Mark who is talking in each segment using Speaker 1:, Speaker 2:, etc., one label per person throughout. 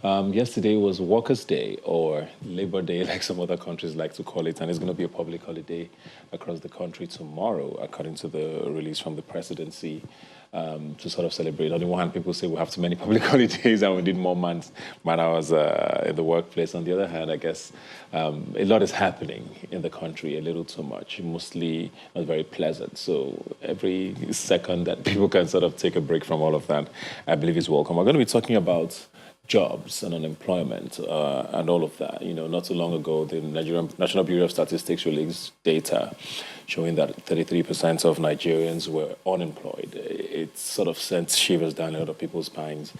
Speaker 1: Yesterday was Workers' Day, or Labor Day, like some other countries like to call it, and it's going to be a public holiday across the country tomorrow, according to the release from the presidency, to sort of celebrate. On the one hand, people say we have too many public holidays and we need more man hours in the workplace. On the other hand, I guess a lot is happening in the country, a little too much, mostly not very pleasant. So every second that people can sort of take a break from all of that, I believe is welcome. We're going to be talking about jobs and unemployment and all of that. You know, not too long ago, the Nigerian National Bureau of Statistics released data showing that 33% of Nigerians were unemployed. It sort of sent shivers down a lot of people's spines.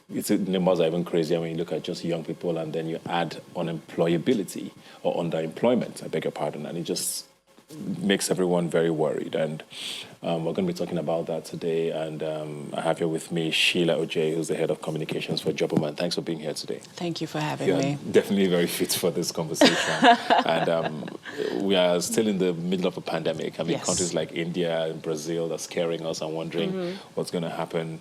Speaker 1: The numbers are even crazier when you look at just young people and then you add unemployability or underemployment, I beg your pardon, and it just makes everyone very worried. And we're going to be talking about that today. And I have here with me Sheila Ojay, who's the head of communications for Jobberman. Thanks for being here today.
Speaker 2: Thank you for having
Speaker 1: You're
Speaker 2: me.
Speaker 1: Definitely very fit for this conversation. And we are still in the middle of a pandemic. I mean,
Speaker 2: Yes.
Speaker 1: countries like India and Brazil are scaring us and wondering what's going to happen.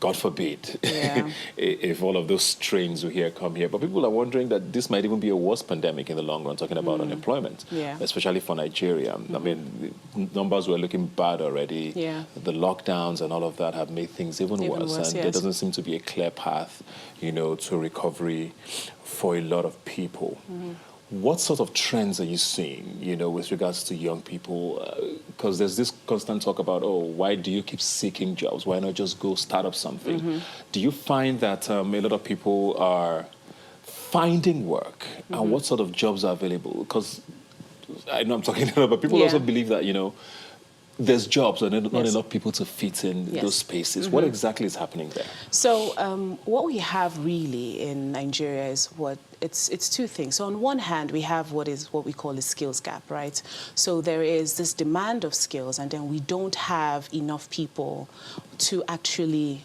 Speaker 1: God forbid,
Speaker 2: Yeah.
Speaker 1: if all of those strains we hear come here. But people are wondering that this might even be a worse pandemic in the long run, talking about unemployment,
Speaker 2: Yeah.
Speaker 1: especially for Nigeria. I mean, the numbers were looking bad already.
Speaker 2: Yeah.
Speaker 1: The lockdowns and all of that have made things even worse. And there
Speaker 2: yes.
Speaker 1: doesn't seem to be a clear path, you know, to recovery for a lot of people. What sort of trends are you seeing, you know, with regards to young people? Because there's this constant talk about, oh, why do you keep seeking jobs? Why not just go start up something? Do you find that a lot of people are finding work? And what sort of jobs are available? Because I know I'm talking a lot, but people also believe that, you know, there's jobs and not enough people to fit in those spaces. What exactly is happening there?
Speaker 2: So what we have really in Nigeria is it's two things. So on one hand, we have what we call a skills gap, right? So there is this demand of skills, and then we don't have enough people to actually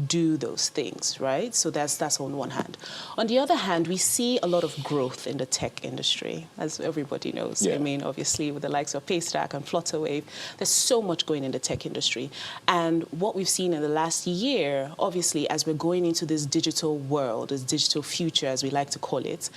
Speaker 2: do those things, right? So that's on one hand. On the other hand, we see a lot of growth in the tech industry, as everybody knows.
Speaker 1: Yeah.
Speaker 2: I mean, obviously, with the likes of Paystack and Flutterwave, there's so much going in the tech industry. And what we've seen in the last year, obviously, as we're going into this digital world, this digital future, as we like to call it,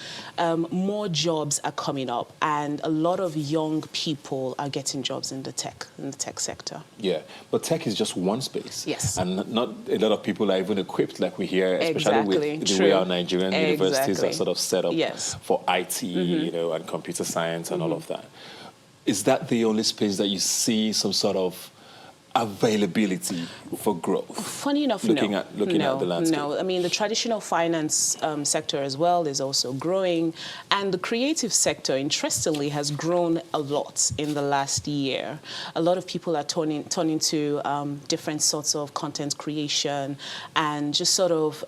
Speaker 2: more jobs are coming up, and a lot of young people are getting jobs in the tech sector.
Speaker 1: Yeah, but tech is just one space.
Speaker 2: Yes.
Speaker 1: And not a lot of people are even equipped like we hear, especially with the
Speaker 2: True.
Speaker 1: way our Nigerian universities are
Speaker 2: Exactly.
Speaker 1: sort of set up
Speaker 2: Yes.
Speaker 1: for IT, you know, and computer science and all of that. Is that the only space that you see some sort of availability for growth?
Speaker 2: Funny enough,
Speaker 1: looking at the landscape.
Speaker 2: No, I mean, the traditional finance sector as well is also growing. And the creative sector, interestingly, has grown a lot in the last year. A lot of people are turning to different sorts of content creation and just sort of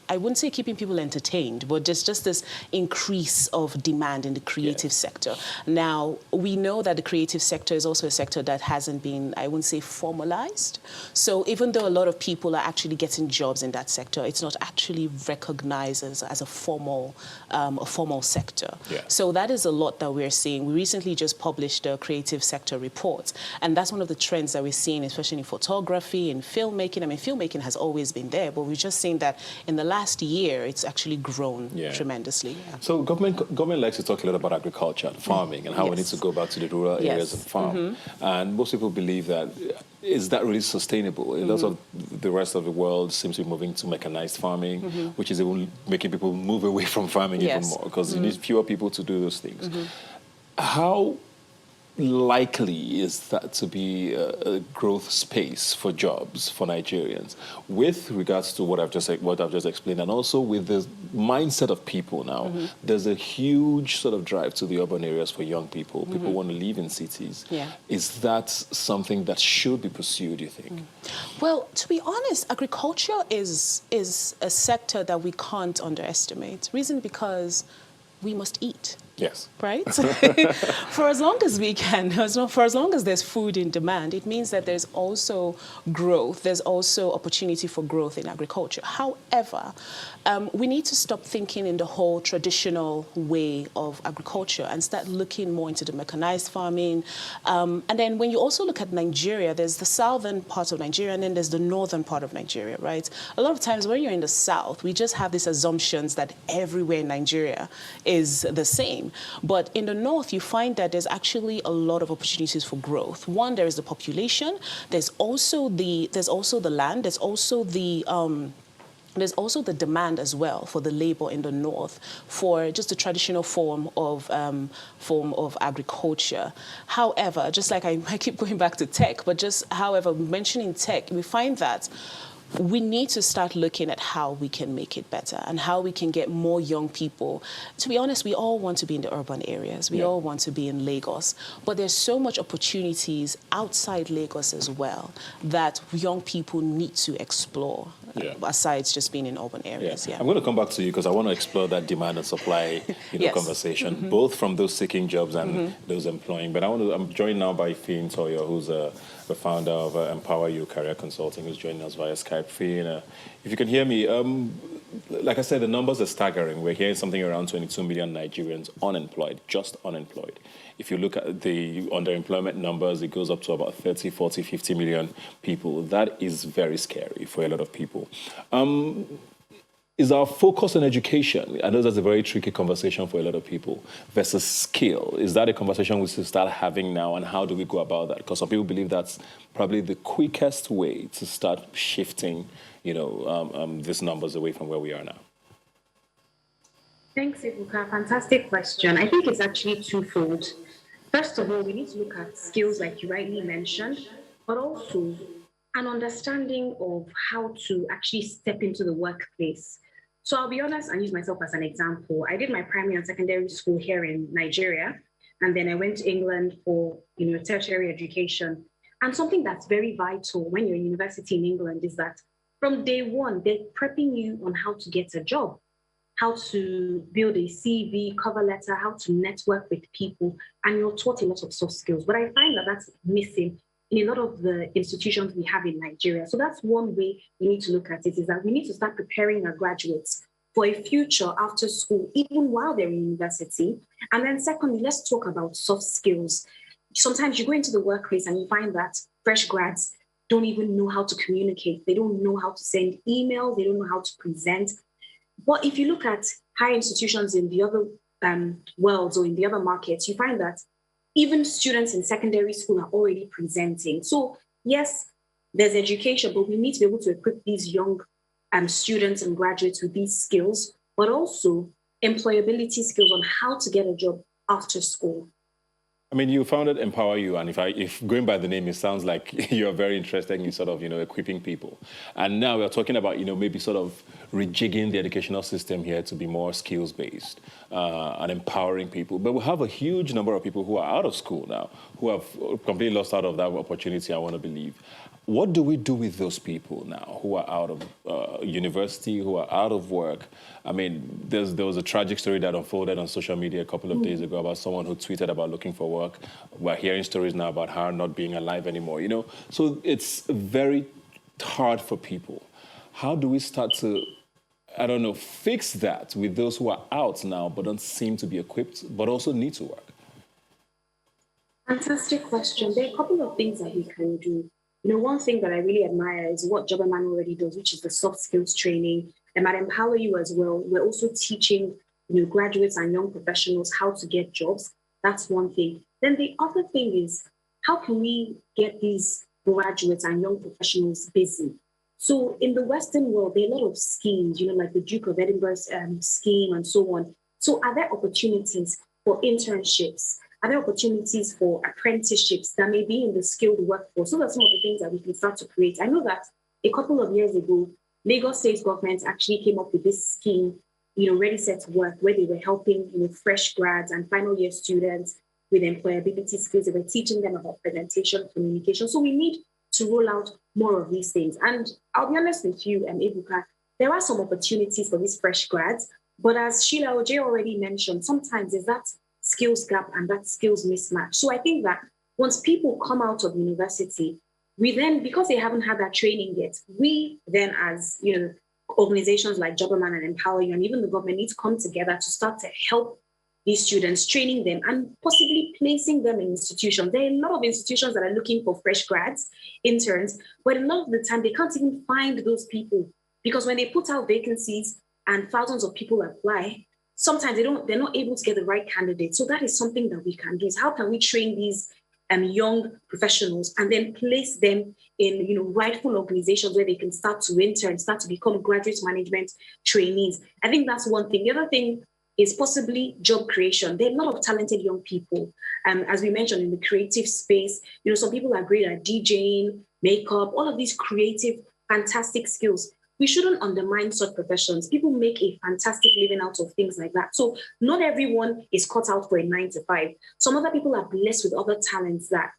Speaker 2: I wouldn't say keeping people entertained, but just this increase of demand in the creative sector. Now, we know that the creative sector is also a sector that hasn't been, I wouldn't say, formalized. So even though a lot of people are actually getting jobs in that sector, it's not actually recognized as a formal sector.
Speaker 1: Yeah.
Speaker 2: So that is a lot that we're seeing. We recently just published a creative sector report, and that's one of the trends that we're seeing, especially in photography and filmmaking. I mean, filmmaking has always been there, but we've just seen that in the last year, it's actually grown tremendously. Yeah.
Speaker 1: So government likes to talk a lot about agriculture and farming and how we need to go back to the rural areas and farm. And most people believe that, is that really sustainable? A lot of the rest of the world seems to be moving to mechanized farming, which is even making people move away from farming even more, because you need fewer people to do those things. How likely is that to be a growth space for jobs for Nigerians, with regards to what I've just explained, and also with the mindset of people now? There's a huge sort of drive to the urban areas for young people. People want to live in cities.
Speaker 2: Yeah.
Speaker 1: Is that something that should be pursued, do you think?
Speaker 2: Well, to be honest, agriculture is a sector that we can't underestimate. Reason because we must eat.
Speaker 1: Yes.
Speaker 2: Right? For as long as we can, for as long as there's food in demand, it means that there's also growth. There's also opportunity for growth in agriculture. However, we need to stop thinking in the whole traditional way of agriculture and start looking more into the mechanized farming. And then when you also look at Nigeria, there's the southern part of Nigeria and then there's the northern part of Nigeria, right? A lot of times when you're in the south, we just have these assumptions that everywhere in Nigeria is the same. But in the north, you find that there's actually a lot of opportunities for growth. One, there is the population. There's also the land. There's also the demand as well for the labor in the north for just a traditional form of agriculture. However, just like I keep going back to tech, but however, mentioning tech, we find that we need to start looking at how we can make it better and how we can get more young people. To be honest, we all want to be in the urban areas. We all want to be in Lagos. But there's so much opportunities outside Lagos as well that young people need to explore, besides just being in urban areas.
Speaker 1: I'm going to come back to you because I want to explore that demand and supply conversation, both from those seeking jobs and those employing. But I'm joined now by Finn Toyo, who's the founder of Empower You Career Consulting, who's joining us via Skype. Finn, if you can hear me, like I said, the numbers are staggering. We're hearing something around 22 million Nigerians unemployed, just unemployed. If you look at the underemployment numbers, it goes up to about 30, 40, 50 million people. That is very scary for a lot of people. Is our focus on education? I know that's a very tricky conversation for a lot of people, versus skill. Is that a conversation we should start having now, and how do we go about that? Because some people believe that's probably the quickest way to start shifting, these numbers away from where we are now.
Speaker 3: Thanks, Ibuka. Fantastic question. I think it's actually twofold. First of all, we need to look at skills like you rightly mentioned, but also an understanding of how to actually step into the workplace. So I'll be honest and use myself as an example. I did my primary and secondary school here in Nigeria, and then I went to England for tertiary education. And something that's very vital when you're in university in England is that from day one, they're prepping you on how to get a job, how to build a CV, cover letter, how to network with people, and you're taught a lot of soft skills. But I find that that's missing in a lot of the institutions we have in Nigeria. So that's one way we need to look at it, is that we need to start preparing our graduates for a future after school, even while they're in university. And then secondly, let's talk about soft skills. Sometimes you go into the workplace and you find that fresh grads don't even know how to communicate. They don't know how to send emails. They don't know how to present. But if you look at higher institutions in the other worlds or in the other markets, you find that even students in secondary school are already presenting. So yes, there's education, but we need to be able to equip these young students and graduates with these skills, but also employability skills on how to get a job after school.
Speaker 1: I mean, you founded Empower You, and if going by the name, it sounds like you're very interested in sort of, equipping people. And now we're talking about, maybe sort of rejigging the educational system here to be more skills-based and empowering people. But we have a huge number of people who are out of school now, who have completely lost out of that opportunity, I want to believe. What do we do with those people now who are out of university, who are out of work? I mean, there was a tragic story that unfolded on social media a couple of days ago about someone who tweeted about looking for work. We're hearing stories now about her not being alive anymore, So it's very hard for people. How do we start to, fix that with those who are out now but don't seem to be equipped, but also need to work?
Speaker 3: Fantastic question. There are a couple of things that we can do. One thing that I really admire is what Jobaman already does, which is the soft skills training. And at Empower You as well, we're also teaching graduates and young professionals how to get jobs. That's one thing. Then the other thing is, how can we get these graduates and young professionals busy? So in the Western world, there are a lot of schemes, like the Duke of Edinburgh's scheme and so on. So are there opportunities for internships? Are there opportunities for apprenticeships that may be in the skilled workforce? So that's some of the things that we can start to create. I know that a couple of years ago, Lagos State government actually came up with this scheme, Ready, Set to Work, where they were helping fresh grads and final year students with employability skills. They were teaching them about presentation, communication. So we need to roll out more of these things. And I'll be honest with you, Ebuka, there are some opportunities for these fresh grads. But as Sheila Oje already mentioned, sometimes there's that skills gap and that skills mismatch. So I think that once people come out of university, we then, because they haven't had that training yet, we then as, organizations like Jobberman and Empower You and even the government need to come together to start to help these students, training them and possibly placing them in institutions. There are a lot of institutions that are looking for fresh grads, interns, but a lot of the time they can't even find those people because when they put out vacancies and thousands of people apply, sometimes they're not able to get the right candidates. So that is something that we can do is how can we train these young professionals and then place them in rightful organizations where they can start to intern, start to become graduate management trainees. I think that's one thing. The other thing is possibly job creation. There are a lot of talented young people. As we mentioned in the creative space, some people are great at DJing, makeup, all of these creative, fantastic skills. We shouldn't undermine such professions. People make a fantastic living out of things like that. So not everyone is cut out for a 9-to-5. Some other people are blessed with other talents that,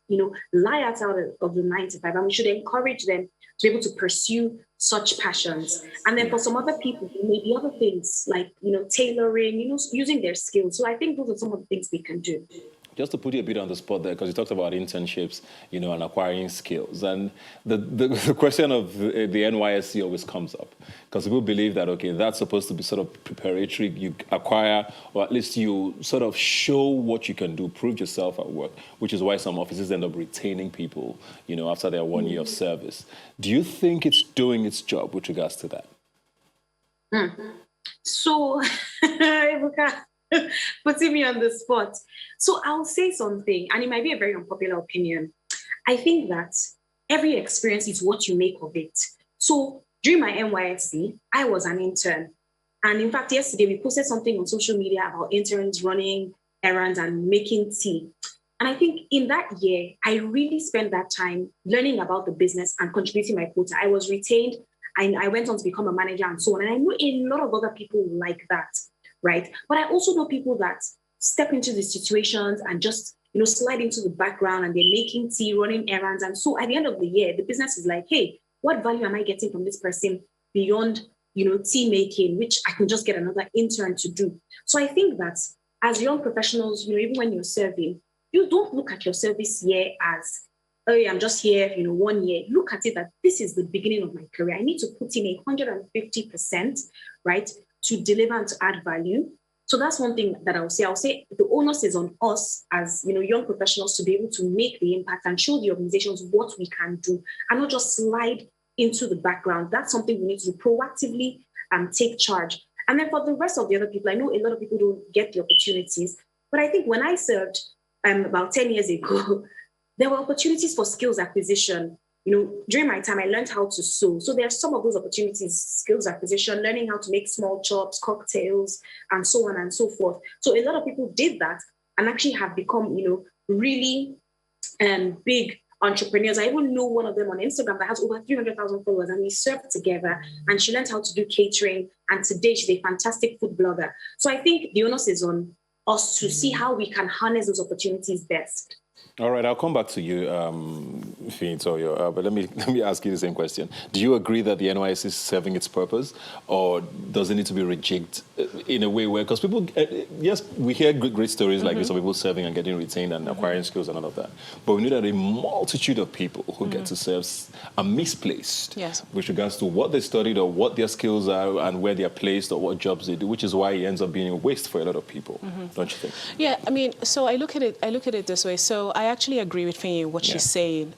Speaker 3: lie outside of the 9-to-5. And we should encourage them to be able to pursue such passions. And then for some other people, maybe other things like, tailoring, using their skills. So I think those are some of the things we can do.
Speaker 1: Just to put you a bit on the spot there, because you talked about internships, and acquiring skills. And the question of the NYSC always comes up, because people believe that, okay, that's supposed to be sort of preparatory. You acquire, or at least you sort of show what you can do, prove yourself at work, which is why some offices end up retaining people, after their 1 year of service. Do you think it's doing its job with regards to that?
Speaker 3: So, putting me on the spot. So I'll say something, and it might be a very unpopular opinion. I think that every experience is what you make of it. So during my NYSC, I was an intern. And in fact, yesterday we posted something on social media about interns running errands and making tea. And I think in that year, I really spent that time learning about the business and contributing my quota. I was retained and I went on to become a manager and so on. And I know a lot of other people like that. Right. But I also know people that step into the situations and just, slide into the background and they're making tea, running errands. And so at the end of the year, the business is like, hey, what value am I getting from this person beyond, tea making, which I can just get another intern to do. So I think that as young professionals, even when you're serving, you don't look at your service year as, oh, I'm just here, 1 year. Look at it that this is the beginning of my career. I need to put in 150%, right? To deliver and to add value. So that's one thing that I'll say. I'll say the onus is on us as young professionals to be able to make the impact and show the organizations what we can do and not just slide into the background. That's something we need to proactively take charge. And then for the rest of the other people, I know a lot of people don't get the opportunities, but I think when I served about 10 years ago, there were opportunities for skills acquisition. During my time, I learned how to sew. So there are some of those opportunities, skills acquisition, learning how to make small chops, cocktails, and so on and so forth. So a lot of people did that and actually have become, really big entrepreneurs. I even know one of them on Instagram that has over 300,000 followers, and we served together and she learned how to do catering. And today she's a fantastic food blogger. So I think the onus is on us to see how we can harness those opportunities best.
Speaker 1: All right, I'll come back to you, Fintoyo, but let me ask you the same question. Do you agree that the NYSC is serving its purpose, or does it need to be rejigged in a way where, because people, yes, we hear great stories like this of people serving and getting retained and acquiring skills and all of that, but we know that a multitude of people who get to serve are misplaced with regards to what they studied or what their skills are and where they are placed or what jobs they do, which is why it ends up being a waste for a lot of people, don't you think?
Speaker 2: Yeah, I mean, so I look at it this way. So I actually agree with Finny what she's saying.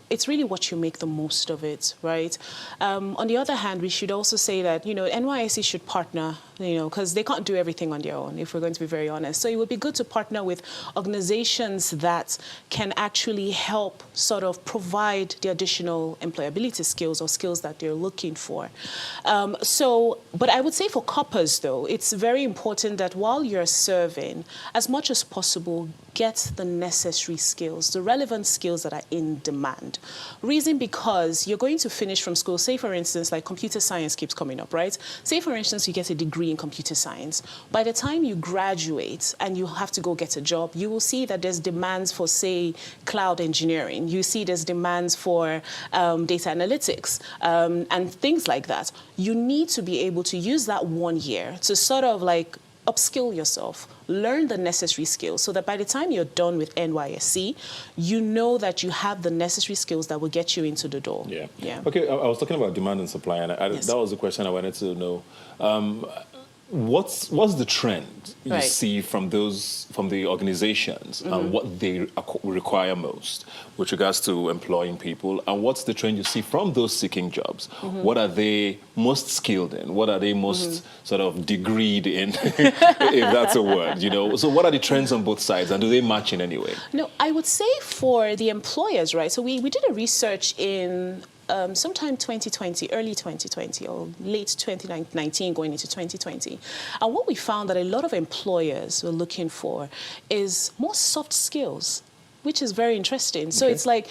Speaker 2: It's really what you make the most of it, right? On the other hand, we should also say that, NYSC should partner, because they can't do everything on their own, if we're going to be very honest. So it would be good to partner with organizations that can actually help sort of provide the additional employability skills or skills that they're looking for. But I would say for coppers, though, it's very important that while you're serving, as much as possible, get the necessary skills, the relevant skills that are in demand. Reason because you're going to finish from school, say for instance, like computer science keeps coming up, right? Say for instance, you get a degree in computer science. By the time you graduate and you have to go get a job, you will see that there's demands for, say, cloud engineering. You see there's demands for data analytics and things like that. You need to be able to use that 1 year to sort of like, upskill yourself, learn the necessary skills so that by the time you're done with NYSC, you know that you have the necessary skills that will get you into the door.
Speaker 1: Yeah. Okay, I was talking about demand and supply, and
Speaker 2: Yes.
Speaker 1: that was the question I wanted to know. What's the trend you
Speaker 2: Right.
Speaker 1: see from the organizations and what they require most with regards to employing people, and what's the trend you see from those seeking jobs? What are they most skilled in? What are they most sort of degreed in, if that's a word? So what are the trends on both sides, and do they match in any way?
Speaker 2: No, I would say for the employers, right? So we did a research in sometime 2020, early 2020 or late 2019 going into 2020. And what we found that a lot of employers were looking for is more soft skills, which is very interesting. So it's like,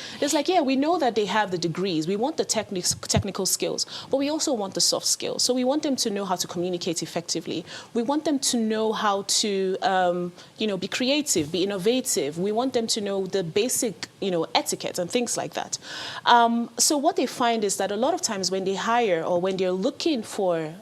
Speaker 2: yeah, we know that they have the degrees. We want the technical skills, but we also want the soft skills. So we want them to know how to communicate effectively. We want them to know how to, be creative, be innovative. We want them to know the basic, etiquette and things like that. So what they find is that a lot of times when they hire or when they're looking for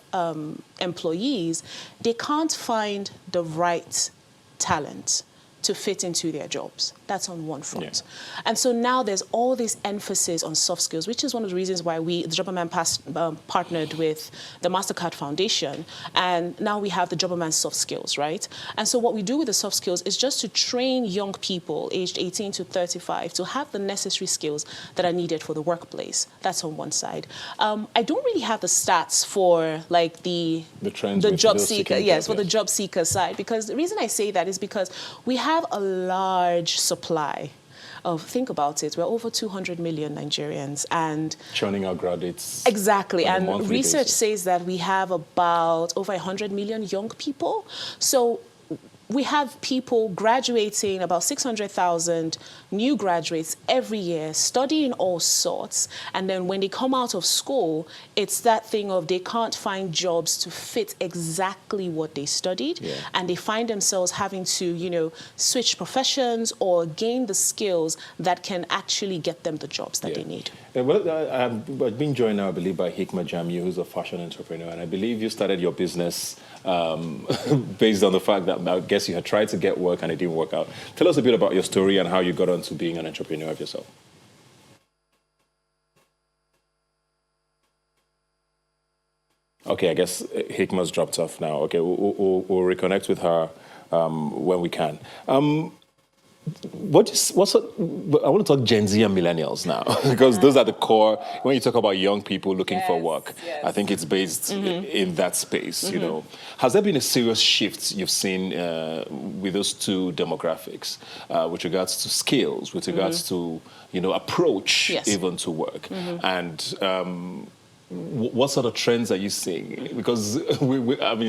Speaker 2: employees, they can't find the right talent to fit into their jobs. That's on one front. Yeah. And so now there's all this emphasis on soft skills, which is one of the reasons why the Jobberman partnered with the MasterCard Foundation. And now we have the Jobberman soft skills, right? And so what we do with the soft skills is just to train young people aged 18 to 35 to have the necessary skills that are needed for the workplace. That's on one side. I don't really have the stats for like the job seeker, for the job seeker side, because the reason I say that is because we have a large supply of, think about it, we're over 200 million Nigerians and
Speaker 1: churning out graduates.
Speaker 2: Exactly, and research says that we have about over 100 million young people. So we have people graduating, about 600,000 new graduates every year, studying all sorts. And then when they come out of school, it's that thing of they can't find jobs to fit exactly what they studied. Yeah. And they find themselves having to, switch professions or gain the skills that can actually get them the jobs that they need.
Speaker 1: I've been joined now, I believe, by Hikma Jamiu, who's a fashion entrepreneur. And I believe you started your business based on the fact that I guess you had tried to get work and it didn't work out. Tell us a bit about your story and how you got onto being an entrepreneur of yourself. Okay, I guess Hikma's dropped off now. Okay, we'll reconnect with her when we can. I want to talk Gen Z and millennials now, because those are the core. When you talk about young people looking for work, I think it's based in that space. Has there been a serious shift you've seen with those two demographics, with regards to skills, with regards to approach even to work, and what sort of trends are you seeing? Because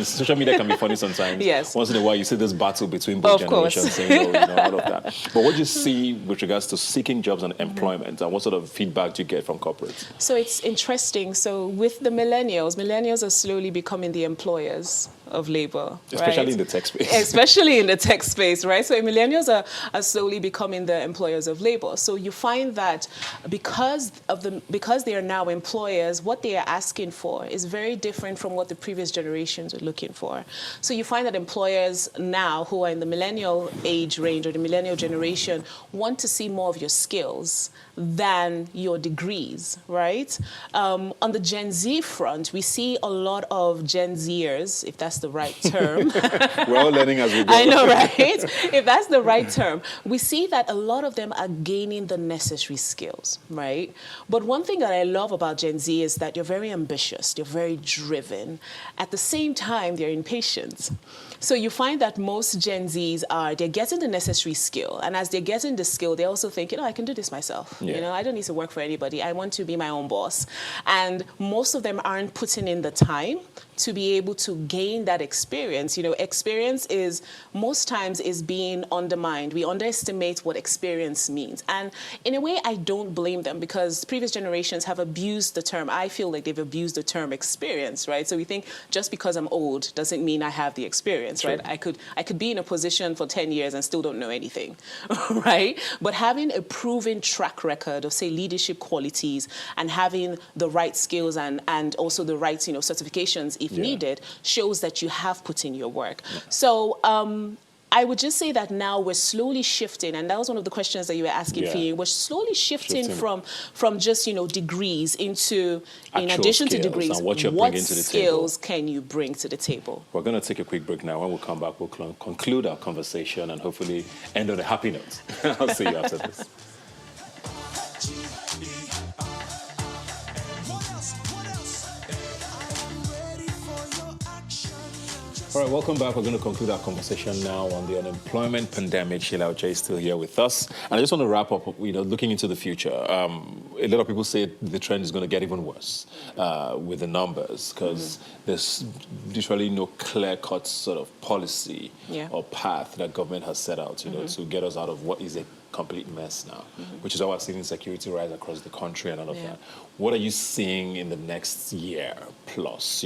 Speaker 1: social media can be funny sometimes.
Speaker 2: Yes.
Speaker 1: Once in a while, you see this battle between both generations, saying, all of that. But what do you see with regards to seeking jobs and employment, and what sort of feedback do you get from corporates?
Speaker 2: So it's interesting. So with the millennials are slowly becoming the employers of labor,
Speaker 1: especially in the tech space.
Speaker 2: Especially in the tech space, right? So millennials are slowly becoming the employers of labor. So you find that because they are now employers, what they are asking for is very different from what the previous generations were looking for. So you find that employers now who are in the millennial age range or the millennial generation want to see more of your skills than your degrees, right? On the Gen Z front, we see a lot of Gen Zers, if that's the right term.
Speaker 1: We're all learning as we go.
Speaker 2: I know, right? If that's the right term. We see that a lot of them are gaining the necessary skills, right? But one thing that I love about Gen Z is that you're very ambitious, they're very driven. At the same time, they're impatient. So you find that most Gen Zs they're getting the necessary skill. And as they're getting the skill, they also think, I can do this myself. Yeah. I don't need to work for anybody. I want to be my own boss. And most of them aren't putting in the time to be able to gain that experience. Experience is most times is being undermined. We underestimate what experience means. And in a way, I don't blame them, because previous generations have abused the term. I feel like they've abused the term experience, right? So we think just because I'm old doesn't mean I have the experience, right? I could be in a position for 10 years and still don't know anything, right? But having a proven track record of, say, leadership qualities and having the right skills and also the right, certifications, if needed, shows that you have put in your work. So I would just say that now we're slowly shifting, and that was one of the questions that you were asking, Fee. We're slowly shifting from just, degrees into, in addition to degrees, what skills can you bring to the table?
Speaker 1: We're going to take a quick break now. When we come back, we'll conclude our conversation and hopefully end on a happy note. I'll see you after this. All right, welcome back. We're going to conclude our conversation now on the unemployment pandemic. Sheila Oche is still here with us. And I just want to wrap up, looking into the future. A lot of people say the trend is going to get even worse with the numbers because there's literally no clear-cut sort of policy or path that government has set out, to get us out of what is a complete mess now, which is why we're seeing insecurity rise across the country and all of that. What are you seeing in the next year plus?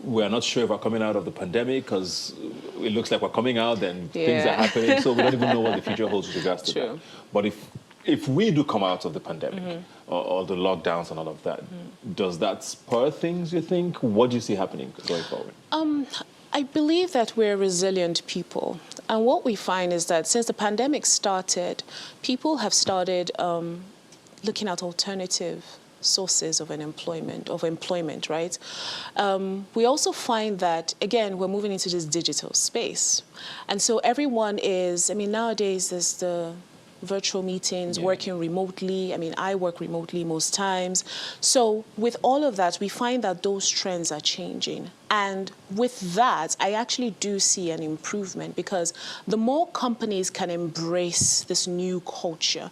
Speaker 1: We're not sure if we're coming out of the pandemic because it looks like we're coming out and things are happening, so we don't even know what the future holds with regards to that. But if we do come out of the pandemic or the lockdowns and all of that, does that spur things, you think? What do you see happening going forward?
Speaker 2: I believe that we're resilient people. And what we find is that since the pandemic started, people have started looking at alternative sources of employment, right? We also find that, again, we're moving into this digital space. And so everyone is, nowadays there's the virtual meetings, working remotely. I work remotely most times. So with all of that, we find that those trends are changing. And with that, I actually do see an improvement because the more companies can embrace this new culture,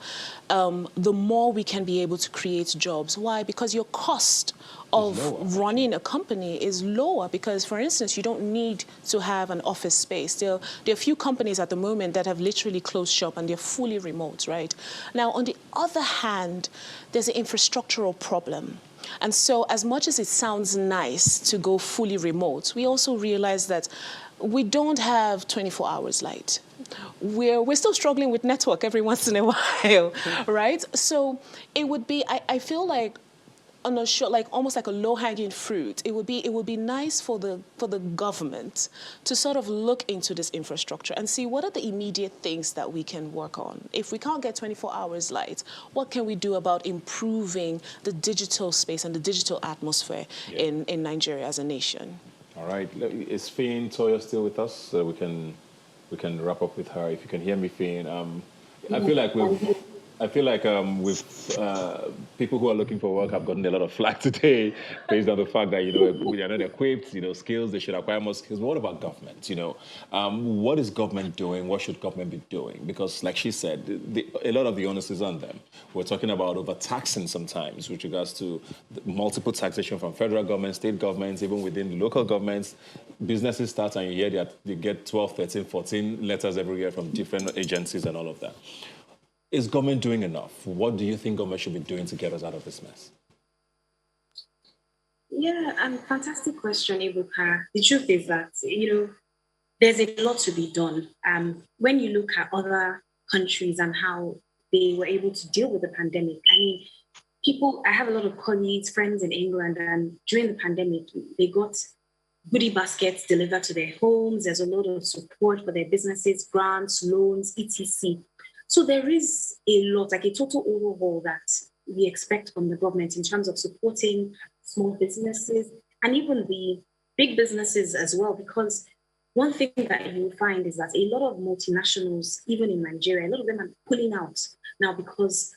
Speaker 2: the more we can be able to create jobs. Why? Because your cost of running a company is lower because, for instance, you don't need to have an office space. There are a few companies at the moment that have literally closed shop and they're fully remote, right? Now, on the other hand, there's an infrastructural problem. And so as much as it sounds nice to go fully remote, we also realize that we don't have 24 hours light. We're still struggling with network every once in a while, right? So it would be, I feel like, on a short, almost like a low-hanging fruit, it would be nice for the government to sort of look into this infrastructure and see what are the immediate things that we can work on. If we can't get 24 hours light, what can we do about improving the digital space and the digital atmosphere in Nigeria as a nation? All
Speaker 1: right, is Fien Toyo still with us? So we can wrap up with her. If you can hear me, Fien, I feel like with people who are looking for work have gotten a lot of flack today based on the fact that, we are not equipped, skills, they should acquire more skills. But what about government, What is government doing? What should government be doing? Because like she said, a lot of the onus is on them. We're talking about overtaxing sometimes with regards to multiple taxation from federal government, state governments, even within the local governments. Businesses start and you hear that they get 12, 13, 14 letters every year from different agencies and all of that. Is government doing enough? What do you think government should be doing to get us out of this mess?
Speaker 3: Yeah, fantastic question, Ibuka. The truth is that, there's a lot to be done. When you look at other countries and how they were able to deal with the pandemic, I have a lot of colleagues, friends in England, and during the pandemic, they got goodie baskets delivered to their homes. There's a lot of support for their businesses, grants, loans, etc. So there is a lot, like a total overhaul that we expect from the government in terms of supporting small businesses and even the big businesses as well, because one thing that you will find is that a lot of multinationals, even in Nigeria, a lot of them are pulling out now because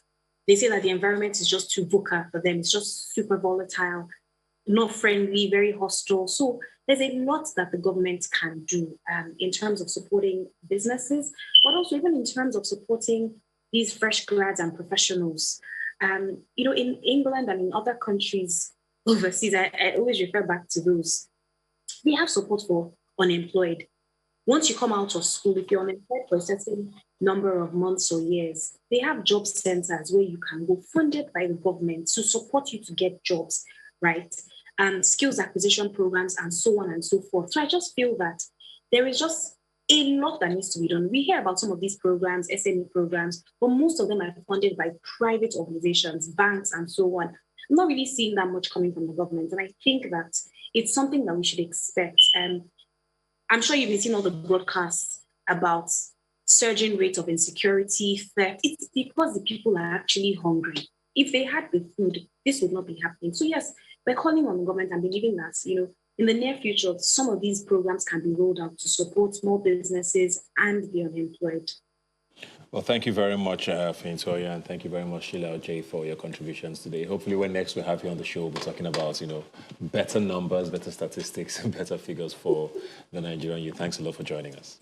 Speaker 3: they say that the environment is just too VUCA for them. It's just super volatile, not friendly, very hostile. So there's a lot that the government can do in terms of supporting businesses, but also even in terms of supporting these fresh grads and professionals. In England and in other countries overseas, I always refer back to those. We have support for unemployed. Once you come out of school, if you're unemployed for a certain number of months or years, they have job centers where you can go, funded by the government to support you to get jobs, right? Skills acquisition programs, and so on and so forth. So I just feel that there is just a lot that needs to be done. We hear about some of these programs, SME programs, but most of them are funded by private organizations, banks, and so on. I'm not really seeing that much coming from the government. And I think that it's something that we should expect. I'm sure you've been seeing all the broadcasts about surging rates of insecurity, theft. It's because the people are actually hungry. If they had the food, this would not be happening. So yes, we're calling on the government and believing that, in the near future, some of these programs can be rolled out to support small businesses and the unemployed.
Speaker 1: Well, thank you very much, Fintoya, and thank you very much, Sheila J, for your contributions today. Hopefully, when next we have you on the show, we'll be talking about, better numbers, better statistics, and better figures for the Nigerian youth. Thanks a lot for joining us.